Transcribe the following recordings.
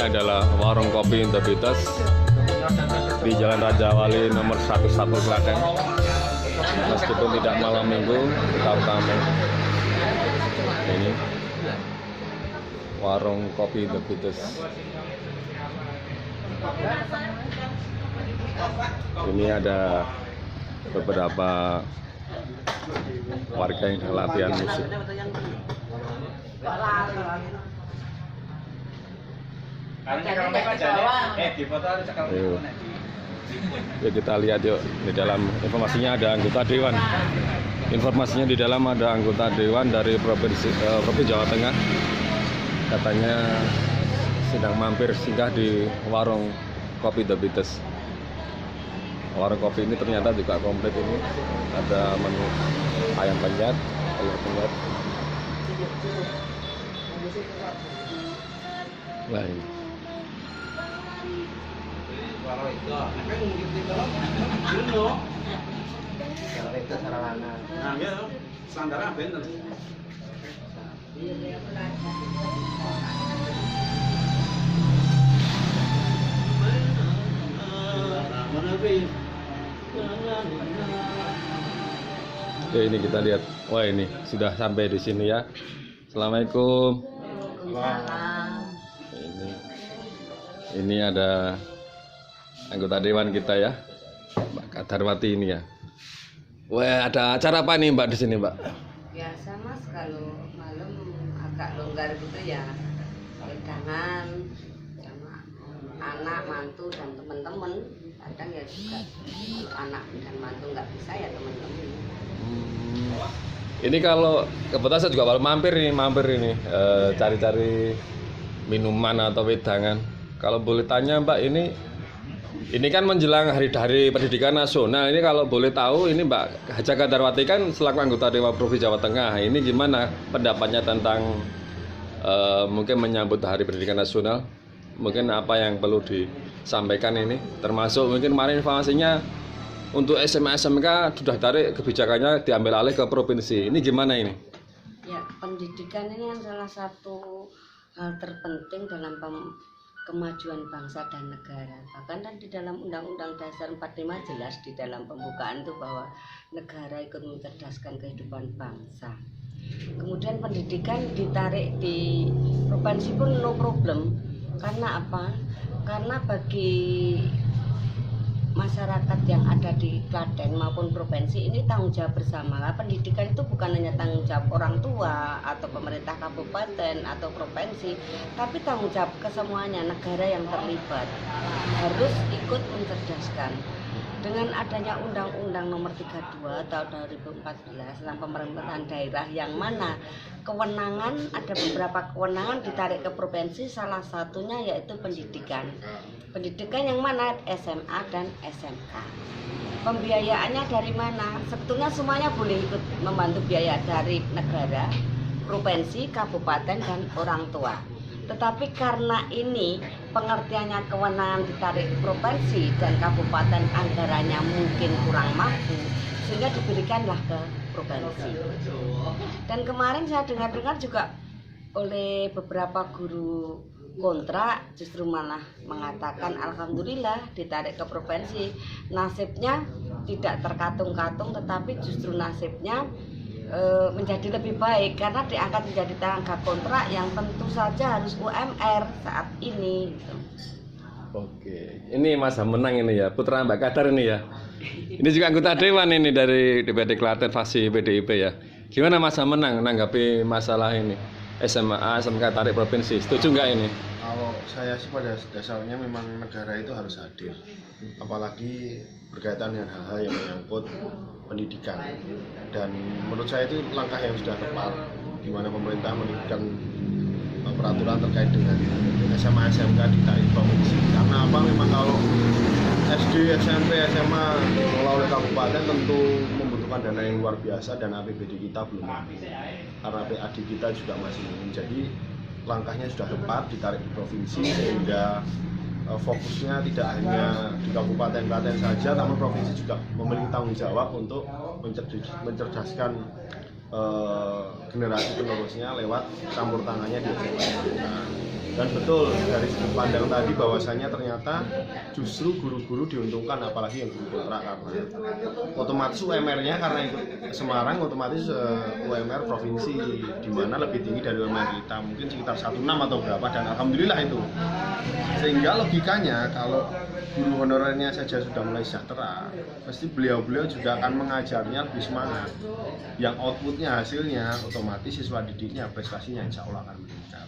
adalah warung kopi Integritas di Jalan Raja Wali nomor 11 Klaten. Meskipun tidak malam minggu, tetap ramai. Ini warung kopi Integritas. Ini ada beberapa warga yang latihan musik. Ya, kita lihat yuk, di dalam informasinya ada anggota dewan. Informasinya di dalam ada anggota dewan dari provinsi Jawa Tengah. Katanya sedang mampir singgah di warung kopi Integritas. Warung kopi ini ternyata juga komplit ini. Ada menu ayam penyet, telur penyet. Wah, ini. Oke, ini kita lihat. Wah, ini sudah sampai di sini ya. Assalamualaikum. Ini ada anggota dewan kita ya, Mbak Kadarwati ini ya. Wah, ada acara apa nih Mbak di sini Mbak? Biasa Mas, kalau malam agak longgar gitu ya, wedangan sama anak, mantu dan teman-teman. Kadang ya juga kalau anak dan mantu nggak bisa ya teman-teman. Ini kalau kebetulan saya juga mampir ini cari-cari minuman atau wedangan. Kalau boleh tanya Mbak, ini kan menjelang hari pendidikan nasional. Ini kalau boleh tahu, ini Mbak Haja Kadarwati kan selaku anggota Dewan Provinsi Jawa Tengah. Ini gimana pendapatnya tentang mungkin menyambut hari pendidikan nasional? Mungkin apa yang perlu disampaikan ini? Termasuk mungkin kemarin informasinya untuk SMA SMK sudah tarik kebijakannya diambil alih ke provinsi. Ini gimana ini? Ya, pendidikan ini kan salah satu hal terpenting dalam kemajuan bangsa dan negara. Bahkan kan di dalam Undang-Undang Dasar 45 jelas di dalam pembukaan itu bahwa negara ikut mencerdaskan kehidupan bangsa. Kemudian pendidikan ditarik di provinsi pun no problem. Karena apa? Karena bagi masyarakat yang ada di Klaten maupun provinsi ini tanggung jawab bersama. Pendidikan itu bukan hanya tanggung jawab orang tua atau pemerintah kabupaten atau provinsi, tapi tanggung jawab kesemuanya, negara yang terlibat harus ikut mencerdaskan. Dengan adanya Undang-Undang Nomor 32 tahun 2014 tentang pemerintahan daerah, yang mana ada beberapa kewenangan ditarik ke provinsi, salah satunya yaitu pendidikan. Pendidikan yang mana SMA dan SMK. Pembiayaannya dari mana? Sebetulnya semuanya boleh ikut membantu biaya dari negara, provinsi, kabupaten, dan orang tua. Tetapi karena ini pengertiannya kewenangan ditarik ke provinsi dan kabupaten, anggarannya mungkin kurang mampu, sehingga diberikanlah ke provinsi. Dan kemarin saya dengar-dengar juga oleh beberapa guru kontrak justru malah mengatakan alhamdulillah ditarik ke provinsi, nasibnya tidak terkatung-katung, tetapi justru nasibnya menjadi lebih baik karena diangkat menjadi tenaga kontrak yang tentu saja harus UMR saat ini. Oke, ini masa menang ini ya, putra Mbak Kadar ini ya. Ini juga anggota dewan ini dari DPD Klaten fraksi PDIP ya. Gimana masa menang menanggapi masalah ini? SMA, SMK tarik provinsi, setuju nggak ini? Kalau saya sih pada dasarnya memang negara itu harus hadir, apalagi berkaitan dengan hal-hal yang menyangkut pendidikan. Dan menurut saya itu langkah yang sudah tepat, di mana pemerintah menerbitkan peraturan terkait dengan SMA SMK ditarik provinsi. Karena apa? Memang kalau SD, SMP, SMA dikelola oleh kabupaten tentu membutuhkan dana yang luar biasa dan APBD kita belum mampu. Karena PAD kita juga masih minim. Jadi langkahnya sudah tepat ditarik di provinsi sehingga fokusnya tidak hanya di Kabupaten Klaten saja, namun provinsi juga memiliki tanggung jawab untuk mencerdaskan generasi penerusnya lewat campur tangannya di SMA. Dan betul dari sudut pandang tadi bahwasanya ternyata justru guru-guru diuntungkan, apalagi yang guru kontrak, karena otomatis UMR-nya karena ikut Semarang otomatis UMR provinsi di mana lebih tinggi dari UMR kita, mungkin sekitar 16 atau berapa, dan alhamdulillah itu. Sehingga logikanya kalau guru honorernya saja sudah mulai sejahtera, pasti beliau-beliau juga akan mengajarnya lebih semangat. Yang outputnya, hasilnya, otomatis siswa didiknya prestasinya insya Allah akan meningkat.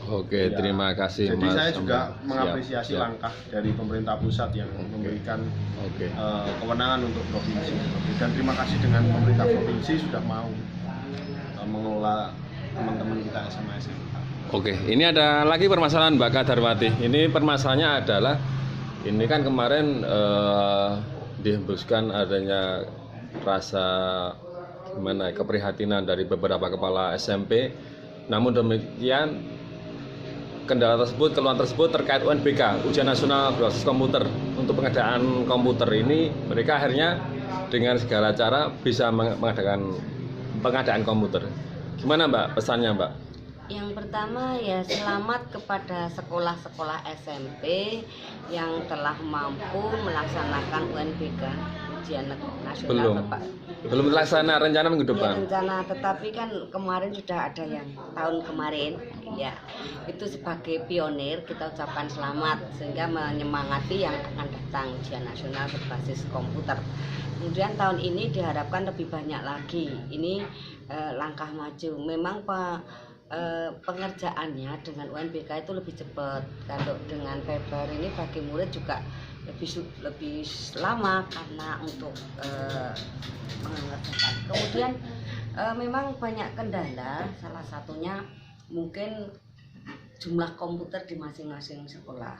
Oke, Ya. terima kasih Jadi Mas. saya juga Siap, mengapresiasi siap. langkah dari pemerintah pusat yang memberikan Oke. kewenangan untuk provinsi. Dan terima kasih dengan pemerintah provinsi sudah mau mengelola teman-teman kita SMA SMK. Oke, ini ada lagi permasalahan Mbak Kadarwati. Ini permasalahannya adalah ini kan kemarin dihembuskan adanya rasa gimana ya, keprihatinan dari beberapa kepala SMP. Namun demikian kendala tersebut, keluhan tersebut terkait UNBK, Ujian Nasional Berbasis Komputer. Untuk pengadaan komputer ini, mereka akhirnya dengan segala cara bisa mengadakan pengadaan komputer. Gimana Mbak pesannya Mbak? Yang pertama ya selamat kepada sekolah-sekolah SMP yang telah mampu melaksanakan UNBK, Ujian Nasional Belum terlaksana, rencana minggu Ya, depan. rencana, tetapi kan kemarin sudah ada yang tahun kemarin, ya itu sebagai pionir kita ucapkan selamat sehingga menyemangati yang akan datang ujian nasional berbasis komputer. Kemudian tahun ini diharapkan lebih banyak lagi. Ini langkah maju. Memang pengerjaannya dengan UNBK itu lebih cepat. Kalau dengan paper ini bagi murid juga lebih lama karena untuk mengerjakan. Kemudian memang banyak kendala, salah satunya mungkin jumlah komputer di masing-masing sekolah.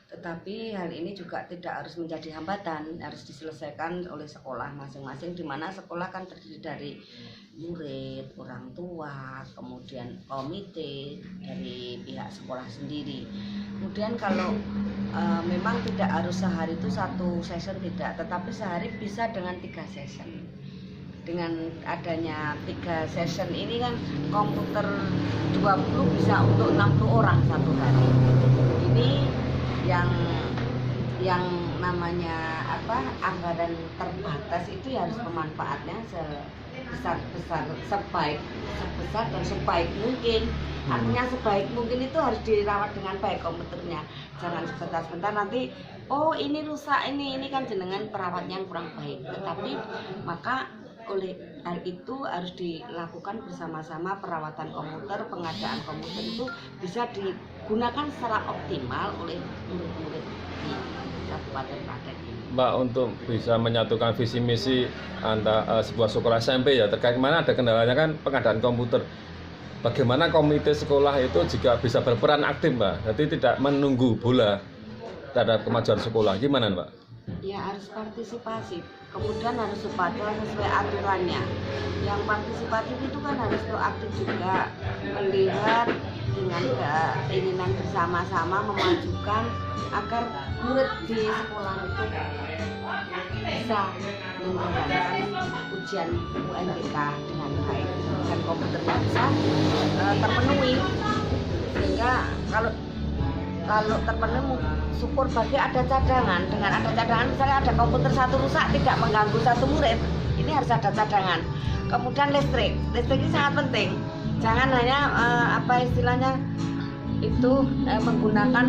Tetapi hal ini juga tidak harus menjadi hambatan, harus diselesaikan oleh sekolah masing-masing, di mana sekolah kan terdiri dari murid, orang tua, kemudian komite dari pihak sekolah sendiri. Kemudian kalau memang tidak harus sehari itu satu session, tidak, tetapi sehari bisa dengan 3 session. Dengan adanya 3 session ini kan komputer 20 bisa untuk 60 orang satu hari. Ini yang namanya anggaran terbatas itu ya harus pemanfaatnya sebesar dan sebaik mungkin. Artinya sebaik mungkin itu harus dirawat dengan baik komputernya. Jangan sebentar-sebentar nanti ini rusak, ini kan jenengan perawatnya yang kurang baik. Tetapi maka oleh hal itu harus dilakukan bersama-sama, perawatan komputer, pengadaan komputer itu bisa digunakan secara optimal oleh murid-murid di Kabupaten Klaten ini. Mbak, untuk bisa menyatukan visi misi antara sebuah sekolah SMP ya, terkait mana ada kendalanya kan pengadaan komputer. Bagaimana komite sekolah itu juga bisa berperan aktif Mbak, jadi tidak menunggu bola terhadap kemajuan sekolah. Gimana Mbak? Ya harus partisipasi, kemudian harus sesuai aturannya. Yang partisipatif itu kan harus proaktif juga, melihat dengan keinginan bersama-sama memajukan agar murid di sekolah itu bisa menjalankan ujian UNBK dengan baik dan komputernya bisa terpenuhi, sehingga kalau terpenuhi syukur bagi ada cadangan. Dengan ada cadangan, misalnya ada komputer satu rusak tidak mengganggu satu murid, ini harus ada cadangan. Kemudian listrik ini sangat penting, jangan hanya istilahnya itu menggunakan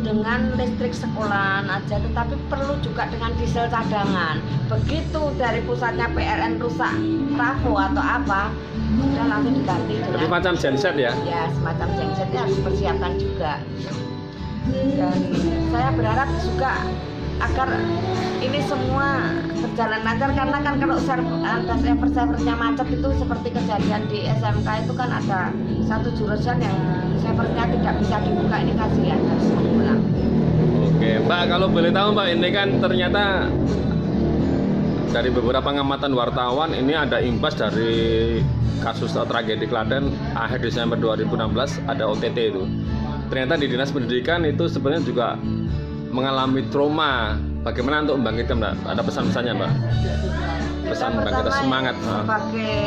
dengan listrik sekolahan aja, tetapi perlu juga dengan diesel cadangan. Begitu dari pusatnya PLN rusak trafo atau apa, sudah langsung diganti dengan Jadi macam genset ya? Ya, semacam gensetnya harus dipersiapkan juga. Dan saya berharap juga agar ini semua berjalan lancar, karena kan kalau servernya macet itu seperti kejadian di SMK itu kan ada satu jurusan yang servernya tidak bisa dibuka, ini kasihan harus mengulang. Oke Mbak, kalau boleh tahu Mbak, ini kan ternyata dari beberapa pengamatan wartawan ini ada imbas dari kasus tragedi Klaten akhir Desember 2016, ada OTT itu. Ternyata di Dinas Pendidikan itu sebenarnya juga mengalami trauma. Bagaimana untuk membangkitkan Mbak? Ada pesan-pesannya Mbak? Pesan membangkitkan semangat. Sebagai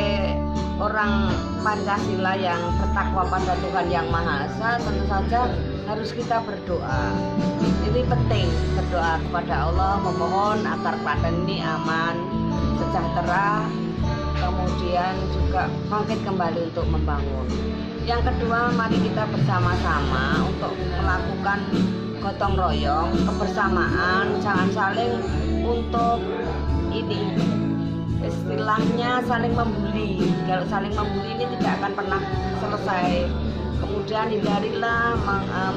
orang Pancasila yang bertakwa pada Tuhan Yang Maha Esa, tentu saja harus kita berdoa. Ini penting, berdoa kepada Allah, memohon agar Klaten ini aman, sejahtera, kemudian juga bangkit kembali untuk membangun. Yang kedua, mari kita bersama-sama untuk melakukan gotong royong, kebersamaan, jangan saling untuk ini istilahnya saling membuli. Kalau saling membuli ini tidak akan pernah selesai. Kemudian hindarilah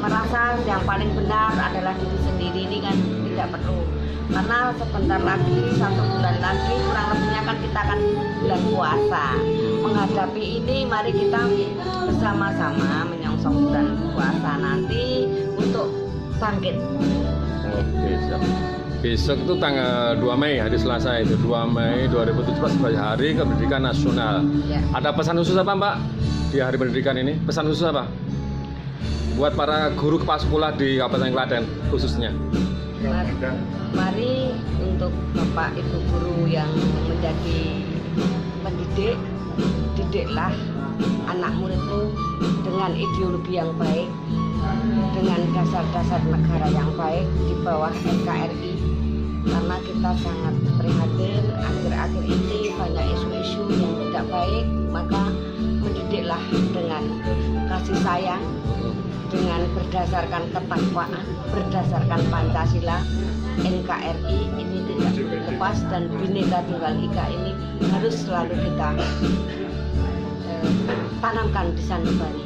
merasa yang paling benar adalah diri sendiri, ini kan tidak perlu. Karena sebentar lagi, 1 bulan lagi kurang lebihnya kan kita akan bulan puasa. Menghadapi ini mari kita bersama-sama menyongsong bulan puasa nanti untuk bangkit. Oke, siap. Besok itu tanggal 2 Mei, hari Selasa itu 2 Mei 2017 sebagai Hari Kemerdekaan Nasional. Ya. Ada pesan khusus apa Mbak di Hari Pendidikan ini? Pesan khusus apa? Buat para guru kepala sekolah di Kabupaten Klaten khususnya. Mari untuk Bapak Ibu guru yang menjadi pendidik, didiklah anak muridmu dengan ideologi yang baik, dengan dasar-dasar negara yang baik di bawah NKRI. Karena kita sangat prihatin akhir-akhir ini banyak isu-isu yang tidak baik, maka mendidiklah dengan kasih sayang, dengan berdasarkan ketakwaan, berdasarkan Pancasila. NKRI ini tidak lepas dan Bhinneka Tunggal Ika ini harus selalu kita tanamkan di sanubari.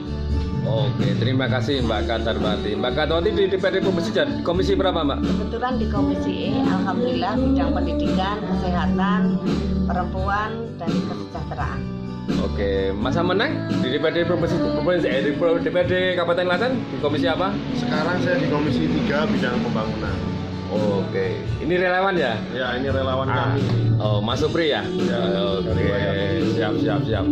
Oke, terima kasih Mbak Kadarwati. Mbak Kadarwati di DPRD Komisi berapa Mbak? Kebetulan di Komisi E, alhamdulillah bidang pendidikan, kesehatan, perempuan, dan kesejahteraan. Oke, masa menang di DPRD DPRD Kabupaten Klaten di komisi apa? Sekarang saya di Komisi 3 bidang pembangunan. Oke, ini relawan ya? Ya, ini relawan kami. Oh, Mas Supri ya? Ya, Oke, siap.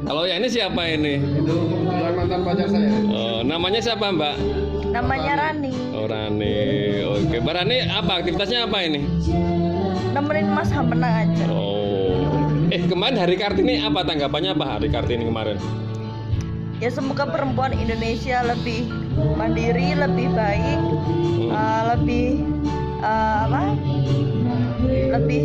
Kalau yang ini siapa ini? Itu kebetulan mantan pacar saya. Oh, namanya siapa Mbak? Namanya Rani. Oh, Rani. Oke, Mbak Rani apa aktivitasnya apa ini? Nemenin Mas Ham menang aja. Oh, kemarin Hari Kartini apa tanggapannya apa Hari Kartini kemarin? Ya semoga perempuan Indonesia lebih mandiri, lebih baik, lebih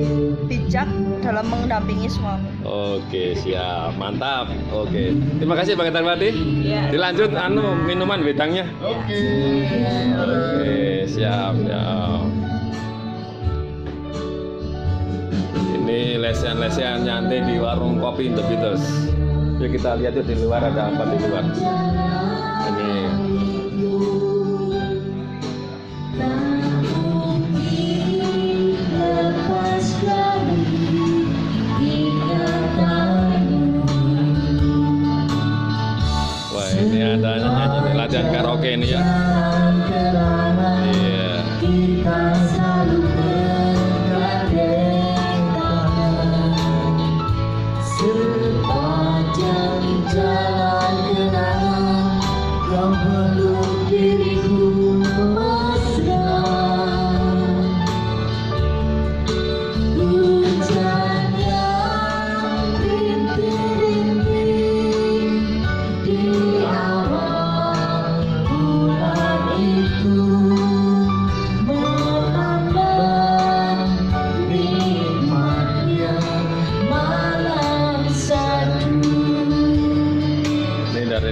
bijak dalam mendampingi suami. Oke, siap, mantap. Oke, terima kasih Bang Kadarwati. Ya. Dilanjut minuman wedangnya. Oke. Oke, siap. Ini lesehan-lesehan nyantai di warung kopi The Beatles. Yuk kita lihat tuh di luar ada apa di luar. Ini. Wah, ini ada nyanyi latihan karaoke ini ya. Iya.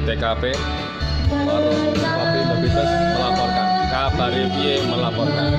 TKP warung kopi The Beatles melaporkan, Kabare Piye melaporkan.